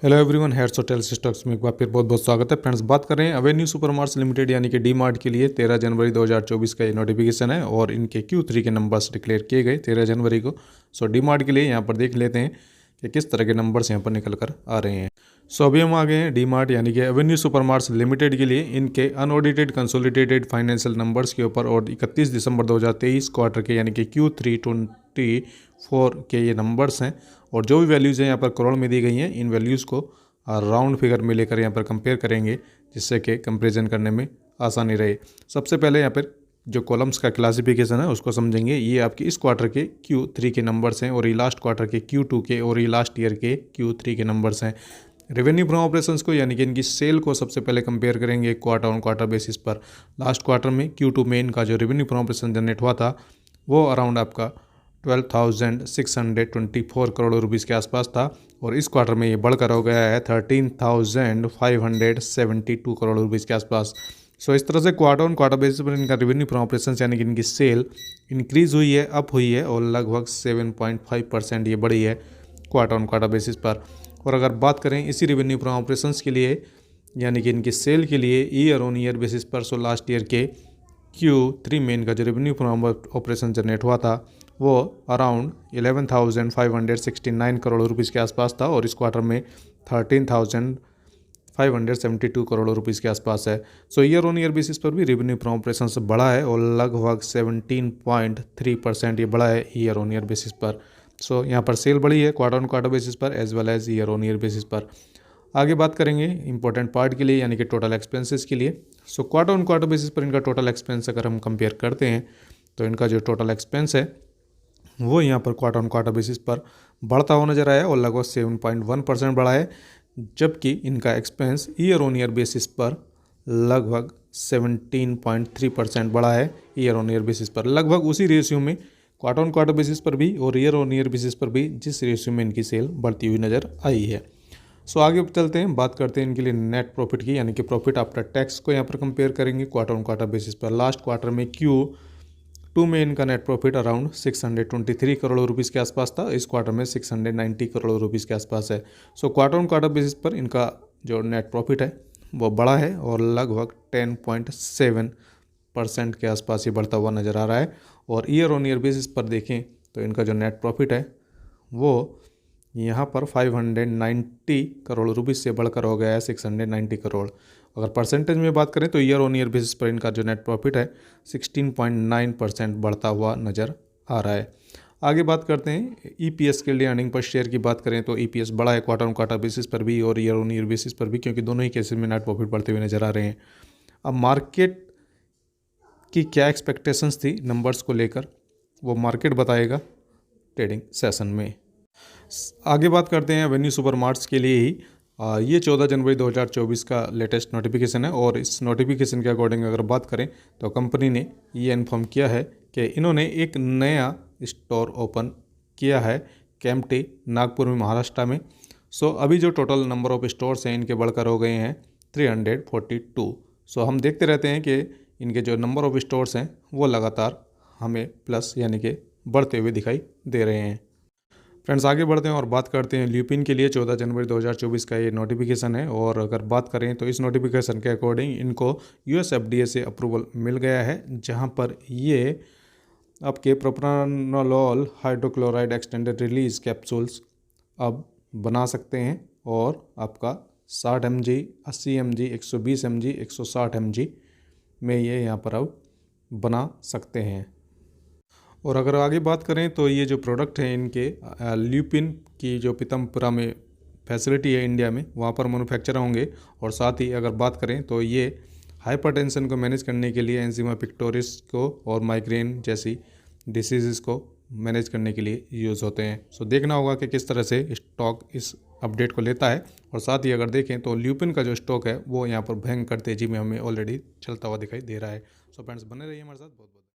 Hello everyone, heads hotel stocks में एक बार फिर बहुत बहुत स्वागत है। फ्रेंड्स, बात कर रहे हैं एवेन्यू सुपरमार्ट्स लिमिटेड यानी कि डी मार्ट के लिए 13 जनवरी 2024 का ये नोटिफिकेशन है और इनके Q3 के नंबर्स डिक्लेयर किए गए 13 जनवरी को। सो डी मार्ट के लिए यहाँ पर देख लेते हैं कि किस तरह के नंबर्स यहाँ पर निकल कर आ रहे हैं। सो अभी हम आ गए हैं डी मार्ट यानी कि एवेन्यू सुपरमार्ट्स लिमिटेड के लिए इनके अनऑडिटेड कंसोलिडेटेड फाइनेंशियल नंबर्स के ऊपर और 31 दिसंबर 2023 क्वार्टर के यानी कि Q3 24 के ये नंबर्स हैं और जो भी वैल्यूज़ हैं यहाँ पर करोड़ में दी गई हैं, इन वैल्यूज़ को राउंड फिगर में लेकर यहाँ पर कंपेयर करेंगे जिससे कि कंपैरिजन करने में आसानी रहे। सबसे पहले यहाँ पर जो कॉलम्स का क्लासिफिकेशन है उसको समझेंगे। ये आपके इस क्वार्टर के Q3 के नंबर्स हैं और ये लास्ट क्वार्टर के Q2 के और ये लास्ट ईयर के Q3 के नंबर्स हैं। रेवेन्यू फ्रॉम ऑपरेशंस को यानी कि इनकी सेल को सबसे पहले कंपेयर करेंगे क्वार्टर ऑन क्वार्टर बेसिस पर। लास्ट क्वार्टर में Q2 में इनका जो रेवेन्यू फ्रॉम ऑपरेशन जनरेट हुआ था वो अराउंड आपका 12,624 करोड़ रुपीज़ के आसपास था और इस क्वार्टर में ये बढ़कर हो गया है 13,572 करोड़ रुपीज़ के आसपास। सो इस तरह से क्वार्टर ऑन क्वार्टर बेसिस पर इनका रेवेन्यू फ्रॉम ऑपरेशंस यानी कि इनकी सेल इंक्रीज़ हुई है, अप हुई है और लगभग 7.5% ये बढ़ी है क्वार्टर ऑन क्वार्टर बेसिस पर। और अगर बात करें इसी रेवेन्यू फ्रॉम ऑपरेशंस के लिए यानी कि इनकी सेल के लिए ईयर ऑन ईयर बेसिस पर, सो लास्ट ईयर के Q3 में इनका जो रेवेन्यू फ्रॉम ऑपरेशन जनरेट हुआ था वो अराउंड 11,569 करोड़ रुपीज़ के आसपास था और इस क्वार्टर में 13,572 करोड़ रुपीज़ के आसपास है। सो ईयर ऑन ईयर बेसिस पर भी रेवेन्यू फ्रॉम ऑपरेशन से बढ़ा है और लगभग 17.3% ये बढ़ा है ईयर ऑन ईयर बेसिस पर। सो यहाँ पर सेल बढ़ी है क्वार्टर ऑन क्वार्टर बेसिस पर as well as year on year basis पर। आगे बात करेंगे इंपॉर्टेंट पार्ट के लिए यानी कि टोटल एक्सपेंसेस के लिए। So quarter on quarter basis पर इनका टोटल एक्सपेंस अगर हम कंपेयर करते हैं तो इनका जो टोटल एक्सपेंस है वो यहाँ पर क्वार्टर ऑन क्वार्टर बेसिस पर बढ़ता हुआ नजर आया और लगभग 7.1% बढ़ा है, जबकि इनका expense year on year basis पर लगभग 17.3% बढ़ा है ईयर ऑन ईयर बेसिस पर। लगभग उसी रेशियो में क्वार्टर ऑन क्वार्टर बेसिस पर भी और ईयर ऑन ईयर बेसिस पर भी जिस रेशियो में इनकी सेल बढ़ती हुई नज़र आई है। सो आगे चलते हैं, बात करते हैं इनके लिए नेट प्रॉफिट की यानी कि प्रॉफिट आफ्टर टैक्स को यहाँ पर कंपेयर करेंगे क्वार्टर ऑन क्वार्टर बेसिस पर। लास्ट क्वार्टर में Q2 में इनका net profit around 623 crore rupees के आसपास था, इस क्वार्टर में 690 करोड़ रुपीज़ के आसपास है। So quarter on quarter basis पर इनका जो नेट प्रॉफिट है वो बड़ा है और लगभग 10.7% के आसपास ये बढ़ता हुआ नज़र आ रहा है। और ईयर ऑन ईयर बेसिस पर देखें तो इनका जो नेट प्रॉफिट है वो यहाँ पर 590 करोड़ रुपीज़ से बढ़कर हो गया है 690 करोड़। अगर परसेंटेज में बात करें तो ईयर ऑन ईयर बेसिस पर इनका जो नेट प्रॉफिट है 16.9% बढ़ता हुआ नज़र आ रहा है। आगे बात करते हैं EPS के लिए। अर्निंग पर शेयर की बात करें तो EPS बढ़ा है क्वार्टर ऑन क्वार्टर बेसिस पर भी और ईयर ऑन ईयर बेसिस पर भी, क्योंकि दोनों ही केसेस में नेट प्रॉफिट बढ़ते हुए नज़र आ रहे हैं। अब मार्केट की क्या एक्सपेक्टेशंस थी नंबर्स को लेकर वो मार्केट बताएगा ट्रेडिंग सेशन में। आगे बात करते हैं एवेन्यू सुपरमार्ट्स के लिए ही। ये 14 जनवरी 2024 का लेटेस्ट नोटिफिकेशन है और इस नोटिफिकेशन के अकॉर्डिंग अगर बात करें तो कंपनी ने ये इन्फॉर्म किया है कि इन्होंने एक नया स्टोर ओपन किया है केम्प्टी नागपुर में, महाराष्ट्र में। सो अभी जो टोटल नंबर ऑफ स्टोर्स हैं इनके बढ़कर हो गए हैं 342। सो हम देखते रहते हैं कि इनके जो नंबर ऑफ स्टोर्स हैं वो लगातार हमें प्लस यानी कि बढ़ते हुए दिखाई दे रहे हैं। फ्रेंड्स, आगे बढ़ते हैं और बात करते हैं ल्यूपिन के लिए 14 जनवरी 2024 का ये नोटिफिकेशन है और अगर बात करें तो इस नोटिफिकेशन के अकॉर्डिंग इनको US FDA से अप्रूवल मिल गया है, जहां पर ये आपके propranolol hydrochloride extended release capsules अब बना सकते हैं और आपका 60 mg, 80 mg, 120 mg, 160 mg में ये यहाँ पर अब बना सकते हैं। और अगर आगे बात करें तो ये जो प्रोडक्ट हैं इनके ल्यूपिन की जो पीतमपुरा में फैसिलिटी है इंडिया में, वहाँ पर मैन्युफैक्चर होंगे। और साथ ही अगर बात करें तो ये हाइपरटेंशन को मैनेज करने के लिए, एंजीमा पिक्टोरिस को और माइग्रेन जैसी डिसीज़ को मैनेज करने के लिए यूज़ होते हैं। सो देखना होगा कि किस तरह से स्टॉक इस अपडेट को लेता है। और साथ ही अगर देखें तो ल्यूपिन का जो स्टॉक है वो यहाँ पर भयंकर तेज़ी में हमें ऑलरेडी चलता हुआ दिखाई दे रहा है। सो फ्रेंड्स, बने रहिए हमारे साथ। बहुत बहुत